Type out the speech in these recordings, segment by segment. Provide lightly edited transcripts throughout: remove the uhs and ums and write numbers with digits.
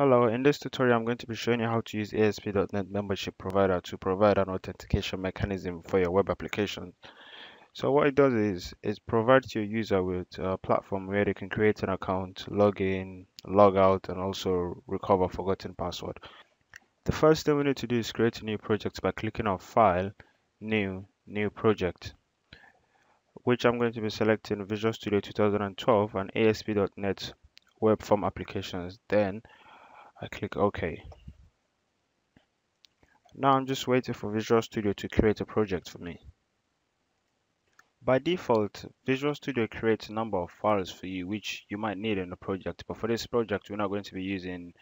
Hello, in this tutorial I'm going to be showing you how to use ASP.NET Membership Provider to provide an authentication mechanism for your web application. So what it does is it provides your user with a platform where they can create an account, log in, log out, and also recover forgotten password. The first thing we need to do is create a new project by clicking on File, New Project, which I'm going to be selecting Visual Studio 2012 and ASP.NET Web Form Applications. Then I click OK. Now I'm just waiting for Visual Studio to create a project for me. By default, Visual Studio creates a number of files for you which you might need in the project, but for this project we're not going to be using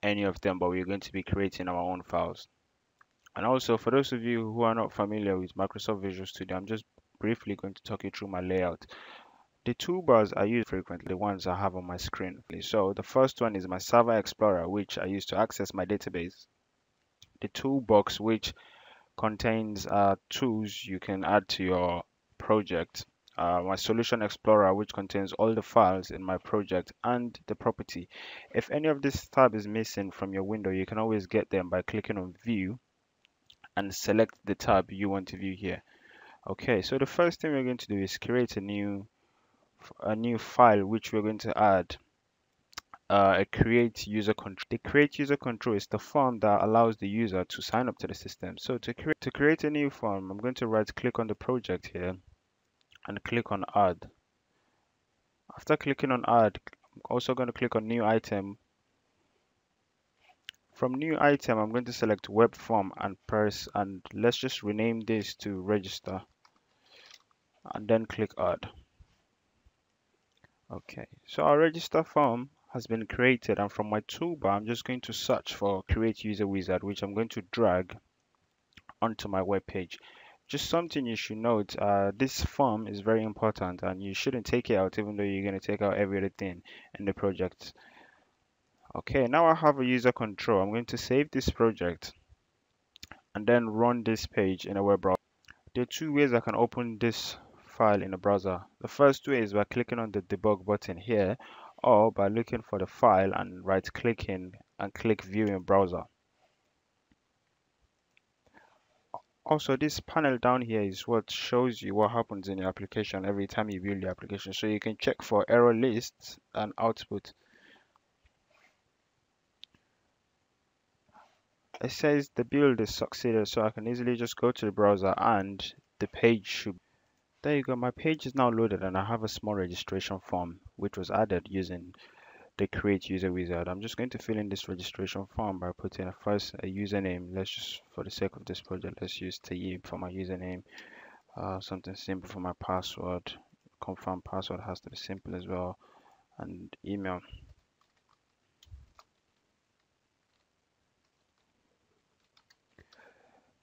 any of them, but we're going to be creating our own files. And also, for those of you who are not familiar with Microsoft Visual Studio, I'm just briefly going to talk you through my layout. The toolbars I use frequently, the ones I have on my screen. So the first one is my Server Explorer, which I use to access my database. The toolbox, which contains tools you can add to your project. My Solution Explorer, which contains all the files in my project, and the property. If any of this tab is missing from your window, you can always get them by clicking on View and select the tab you want to view here. Okay, so the first thing we're going to do is create a new file which we're going to add a create user control. The create user control is the form that allows the user to sign up to the system. So to create a new form, I'm going to right click on the project here and click on add. After clicking on add, I'm also going to click on new item. From new item, I'm going to select web form and press, and let's just rename this to register and then click add. Okay, so our register form has been created, and from my toolbar I'm just going to search for create user wizard, which I'm going to drag onto my web page. Just something you should note, this form is very important and you shouldn't take it out even though you're going to take out every other thing in the project. Okay, now I have a user control. I'm going to save this project and then run this page in a web browser. There are two ways I can open this file in a browser. The first way is by clicking on the debug button here, or by looking for the file and right clicking and click view in browser. Also, this panel down here is what shows you what happens in your application every time you build your application, so you can check for error lists and output. It says the build is succeeded, so I can easily just go to the browser and the page should. There you go, my page is now loaded and I have a small registration form which was added using the create user wizard. I'm just going to fill in this registration form by putting a username. Let's just, for the sake of this project, let's use Tayyib for my username. Something simple for my password. Confirm password has to be simple as well, and email.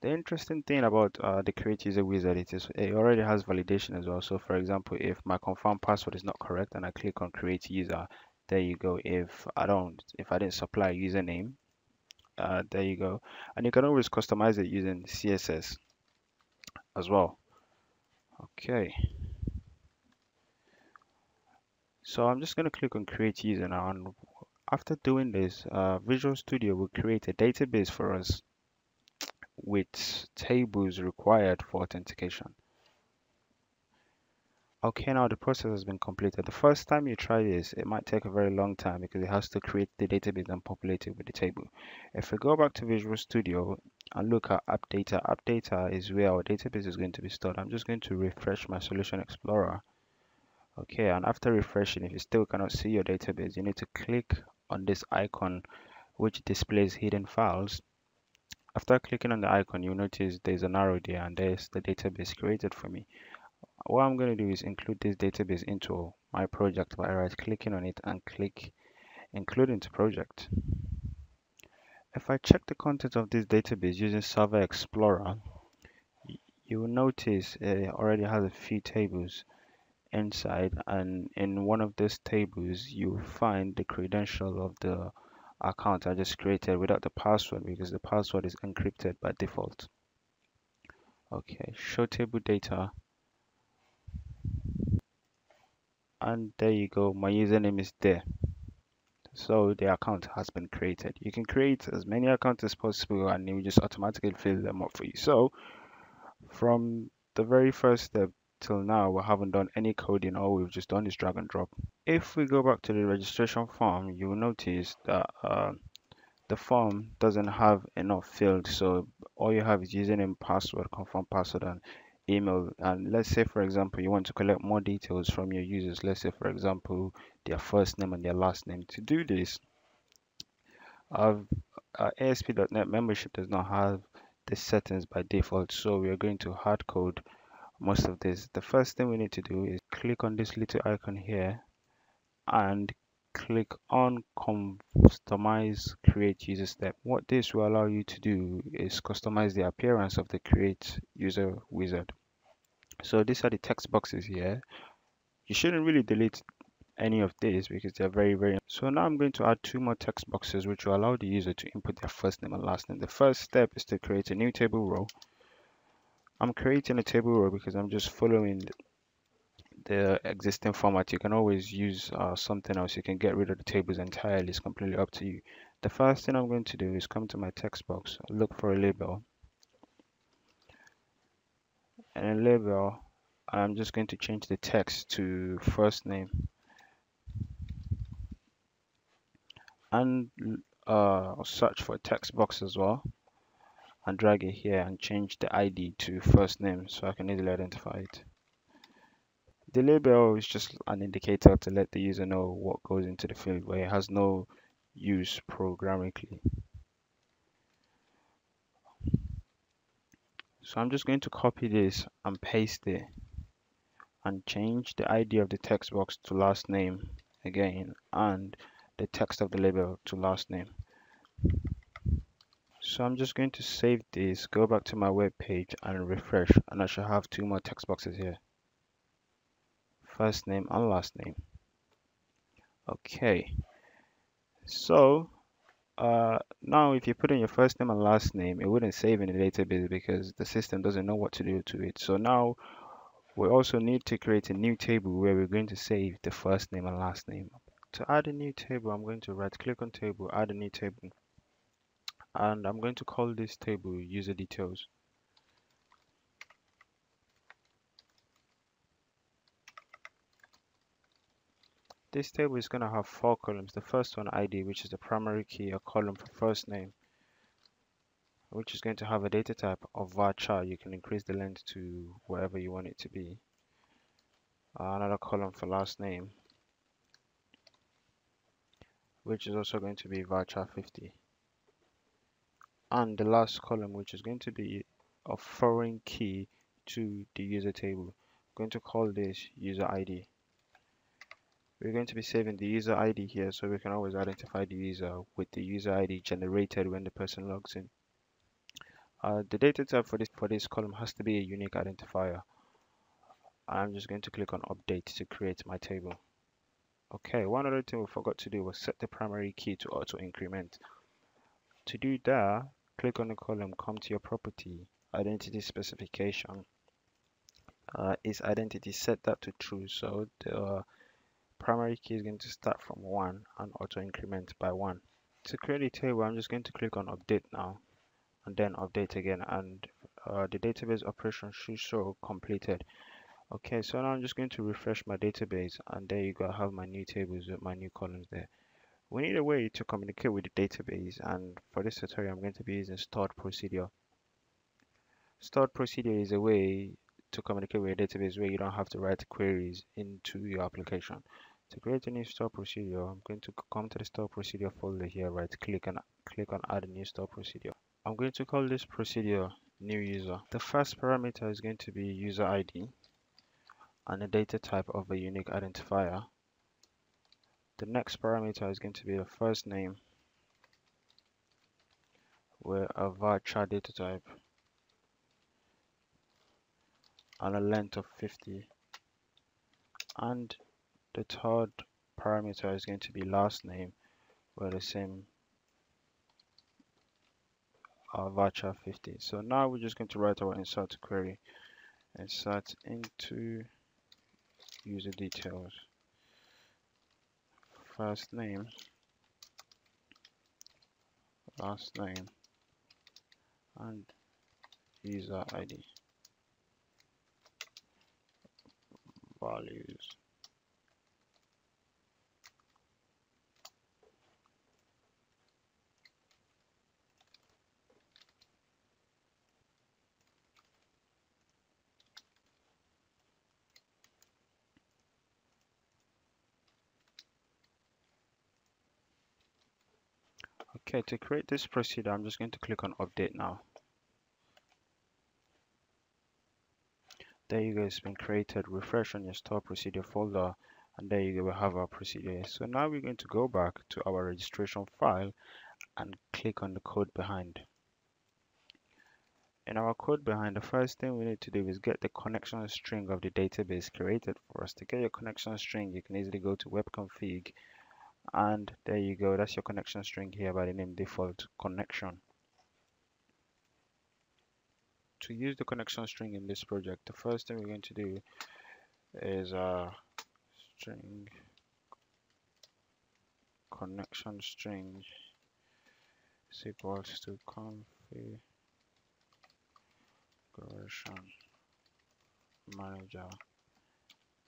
The interesting thing about the create user wizard is it already has validation as well. So for example, if my confirm password is not correct and I click on create user, there you go. If I didn't supply a username, there you go. And you can always customize it using CSS as well. Okay, so I'm just going to click on create user now, and after doing this, Visual Studio will create a database for us with tables required for authentication. Okay, now the process has been completed. The first time you try this, it might take a very long time because it has to create the database and populate it with the table. If we go back to Visual Studio and look at app data is where our database is going to be stored. I'm just going to refresh my Solution Explorer. Okay, and after refreshing, if you still cannot see your database, you need to click on this icon which displays hidden files. After clicking on the icon, you'll notice there's an arrow there and there's the database created for me. What I'm going to do is include this database into my project by right clicking on it and click include into project. If I check the content of this database using Server Explorer, you will notice it already has a few tables inside, and in one of those tables you find the credential of the account I just created without the password because the password is encrypted by default. Okay, show table data, and there you go, my username is there. so the account has been created. You can create as many accounts as possible and it will just automatically fill them up for you. So from the very first step till now, we haven't done any coding. All we've just done is drag and drop. If we go back to the registration form, you will notice that the form doesn't have enough fields. So all you have is username, password, confirm password, and email. And let's say, for example, you want to collect more details from your users. Let's say, for example, their first name and their last name. To do this, I've ASP.NET membership does not have the settings by default, so we are going to hard code most of this. The first thing we need to do is click on this little icon here and click on customize create user step. What this will allow you to do is customize the appearance of the create user wizard. So these are the text boxes here. You shouldn't really delete any of these because they're very. So now I'm going to add two more text boxes which will allow the user to input their first name and last name. The first step is to create a new table row. I'm creating a table row because I'm just following the existing format. You can always use something else. You can get rid of the tables entirely. It's completely up to you. The first thing I'm going to do is come to my text box, look for a label, and a label. I'm just going to change the text to first name and search for a text box as well and drag it here and change the ID to first name so I can easily identify it. The label is just an indicator to let the user know what goes into the field where it has no use programmatically. So I'm just going to copy this and paste it and change the ID of the text box to last name again and the text of the label to last name. So I'm just going to save this, go back to my web page and refresh, and I should have two more text boxes here. First name and last name. Okay. So now if you put in your first name and last name, it wouldn't save in the database because the system doesn't know what to do to it. So now we also need to create a new table where we're going to save the first name and last name. To add a new table, I'm going to right click on table, add a new table, and I'm going to call this table user details. This table is going to have four columns. The first one, ID, which is the primary key, a column for first name, which is going to have a data type of varchar. You can increase the length to wherever you want it to be. Another column for last name, which is also going to be varchar 50. And the last column, which is going to be a foreign key to the user table. I'm going to call this user ID. We're going to be saving the user ID here so we can always identify the user with the user ID generated when the person logs in. The data type for this column has to be a unique identifier. I'm just going to click on update to create my table. Okay, one other thing we forgot to do was set the primary key to auto increment. To do that, click on the column, come to your property, identity specification. Is identity set that to true, so the primary key is going to start from 1 and auto increment by 1. To create a table, I'm just going to click on update now and then update again, and the database operation should show completed. Okay, so now I'm just going to refresh my database, and there you go, I have my new tables with my new columns there. We need a way to communicate with the database, and for this tutorial I'm going to be using stored procedure. Stored procedure is a way to communicate with a database where you don't have to write queries into your application. To create a new stored procedure, I'm going to come to the stored procedure folder here, right click and click on add a new stored procedure. I'm going to call this procedure new user. The first parameter is going to be user ID and a data type of a unique identifier. The next parameter is going to be the first name with a varchar data type and a length of 50, and the third parameter is going to be last name with the same varchar 50. So now we're just going to write our insert query. Insert into user details, first name last name, and user ID values. Okay, to create this procedure, I'm just going to click on update now. There you go, it's been created. Refresh on your store procedure folder, and there you go, we have our procedure. So now we're going to go back to our registration file and click on the code behind. In our code behind, the first thing we need to do is get the connection string of the database created for us. To get your connection string, you can easily go to web config, and there you go, that's your connection string here by the name default connection. To use the connection string in this project, the first thing we're going to do is string connection string is equals to configuration manager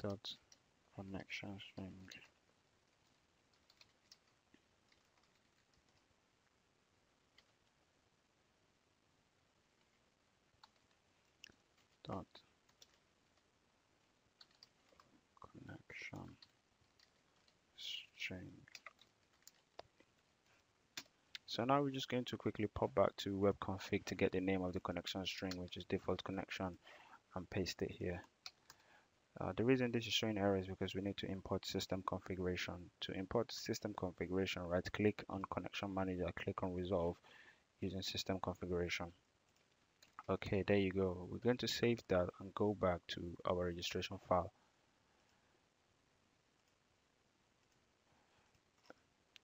dot connection string dot connection string. So now we're just going to quickly pop back to web config to get the name of the connection string, which is default connection, and paste it here. The reason this is showing error is because we need to import system configuration. To import system configuration, right click on connection manager, click on resolve using system configuration. Okay, there you go. We're going to save that and go back to our registration file.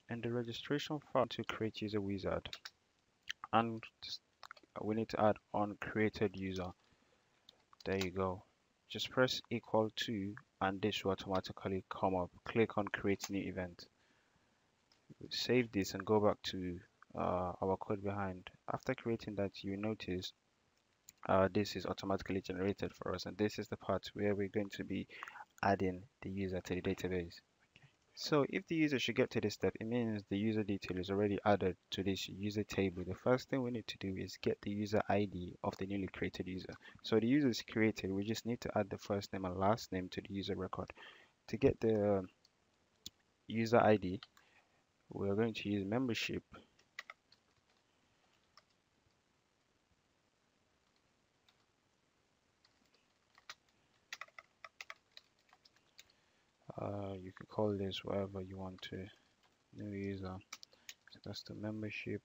In the registration file, to create user wizard, and we need to add on created user. There you go. Just press equal to, and this will automatically come up. Click on create new event. Save this and go back to our code behind. After creating that, you notice this is automatically generated for us, and this is the part where we're going to be adding the user to the database. So if the user should get to this step, it means the user detail is already added to this user table. The first thing we need to do is get the user ID of the newly created user. So the user is created, we just need to add the first name and last name to the user record. To get the user ID, we're going to use membership. You can call this whatever you want to. New user, so that's the membership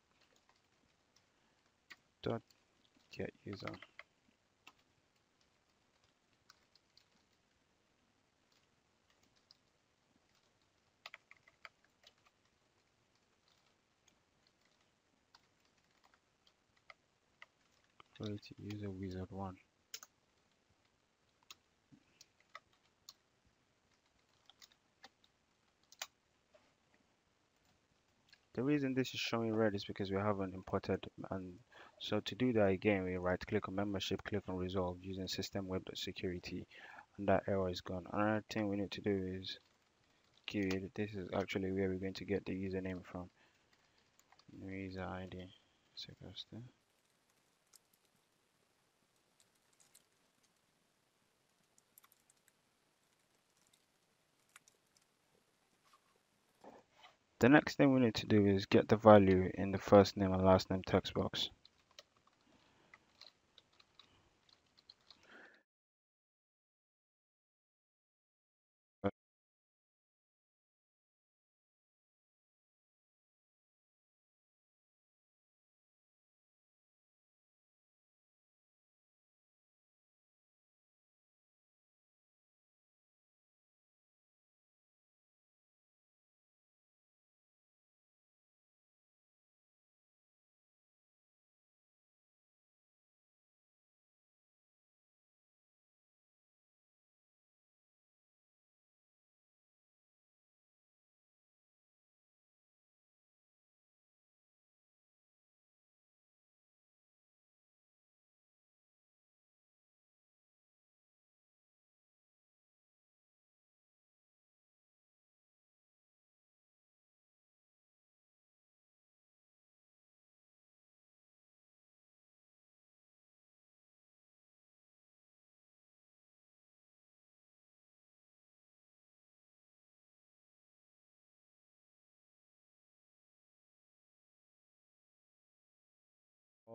dot get user. Create user wizard one. The reason this is showing red is because we haven't imported, and so to do that again, we right click on membership, click on resolve using system web.security, and that error is gone. Another thing we need to do is give this is actually where we're going to get the username from. New user ID. So that's there. The next thing we need to do is get the value in the first name and last name text box.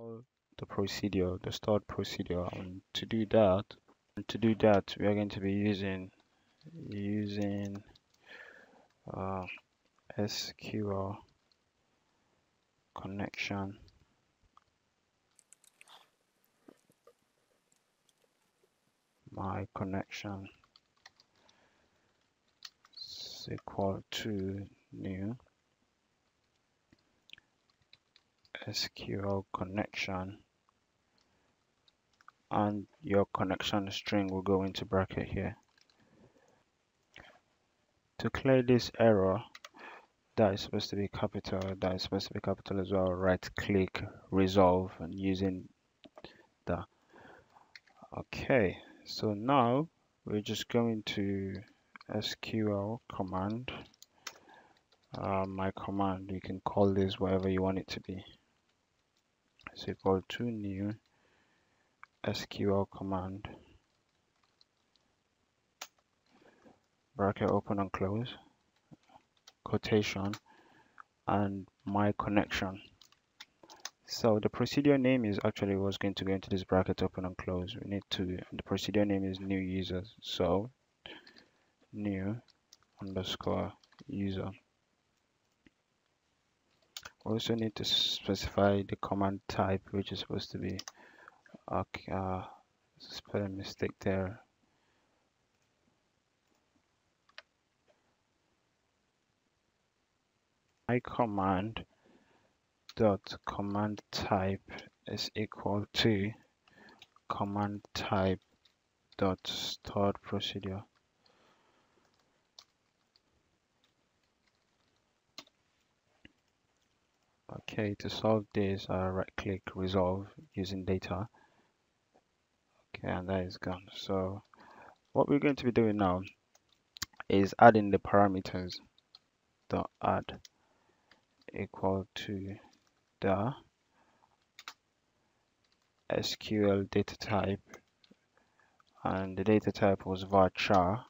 install the procedure, the stored procedure. And to do that, we are going to be using uh, SQL connection my connection is equal to new SQL connection, and your connection string will go into bracket here. To clear this error that is supposed to be capital, that is supposed to be capital as well, right click resolve and using the okay. So now we're just going to SQL command, my command, you can call this whatever you want it to be. It's equal to new SQL command, bracket open and close, quotation, and my connection. So the procedure name is actually what's going to go into this bracket open and close. We need to, the procedure name is new users. So new underscore user. We also need to specify the command type, which is supposed to be, okay, spelling mistake there. My command dot command type is equal to command type dot stored procedure. Okay, to solve this, right click resolve using data. Okay, and that is gone. So what we're going to be doing now is adding the parameters. Dot add equal to the SQL data type, and the data type was varchar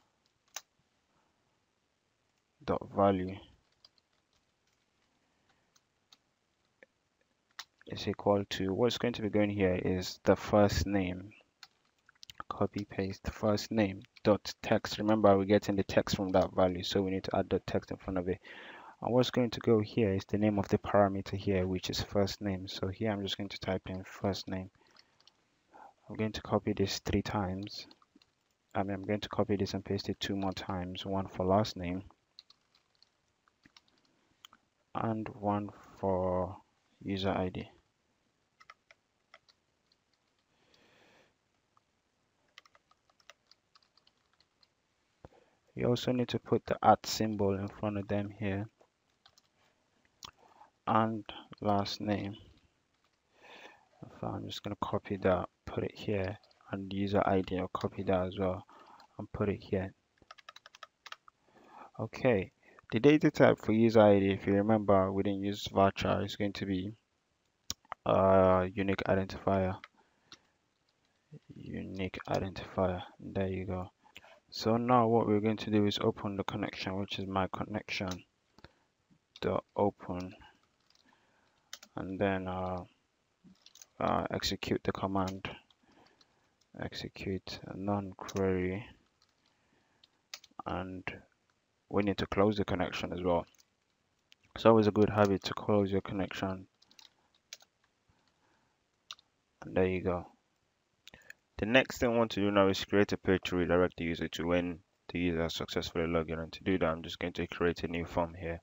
dot value is equal to, what's going to be going here is the first name. Copy paste first name dot text. Remember, we're getting the text from that value, so we need to add the text in front of it. And what's going to go here is the name of the parameter here, which is first name. So here I'm just going to type in first name. I'm going to copy this 3 times. I'm going to copy this and paste it 2 more times, one for last name and one for user ID. You also need to put the @ symbol in front of them here, and last name. So I'm just going to copy that, put it here, and user ID, I'll copy that as well and put it here. Okay, the data type for user ID, if you remember, we didn't use varchar, it's going to be unique identifier. Unique identifier. There you go. So now what we're going to do is open the connection, which is my connection dot open, and then execute the command, execute a non-query, and we need to close the connection as well. It's always a good habit to close your connection, and there you go. The next thing I want to do now is create a page to redirect the user to when the user has successfully logged in. And to do that, I'm just going to create a new form here.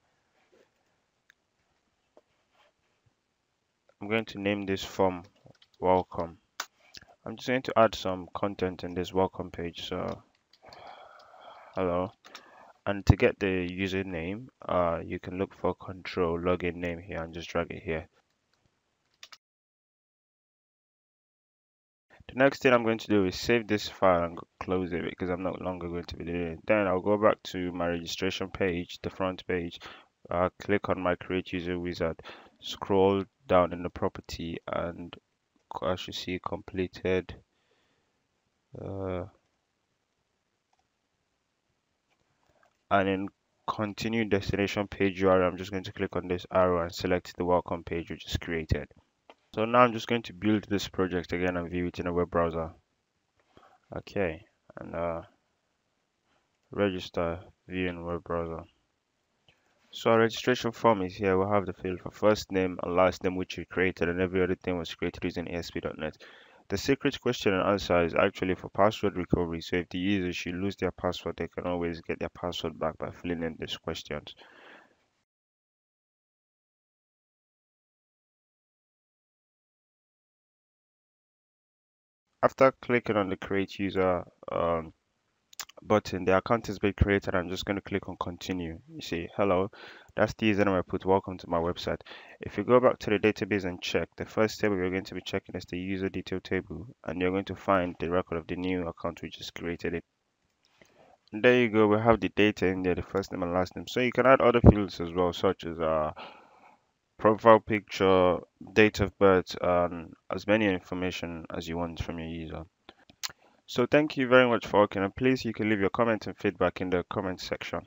I'm going to name this form welcome. I'm just going to add some content in this welcome page. So hello, and to get the username, you can look for control login name here and just drag it here. The next thing I'm going to do is save this file and close it because I'm no longer going to be doing it. Then I'll go back to my registration page, the front page, click on my create user wizard, scroll down in the property, and I should see completed. And in continue destination page URL, I'm just going to click on this arrow and select the welcome page which is created. So now I'm just going to build this project again and view it in a web browser. Okay, and register, view in web browser. So our registration form is here. We'll have the field for first name and last name which you created, and every other thing was created using ASP.NET. The secret question and answer is actually for password recovery. So if the user should lose their password, they can always get their password back by filling in these questions. After clicking on the create user button, the account has been created. I'm just going to click on continue. You see, hello, that's the username I put. Welcome to my website. If you go back to the database and check, the first table you're going to be checking is the user detail table, and you're going to find the record of the new account we just created. And there you go. We have the data in there, the first name and last name. So you can add other fields as well, such as profile picture, date of birth, and as many information as you want from your user. So thank you very much for watching, and please you can leave your comment and feedback in the comment section.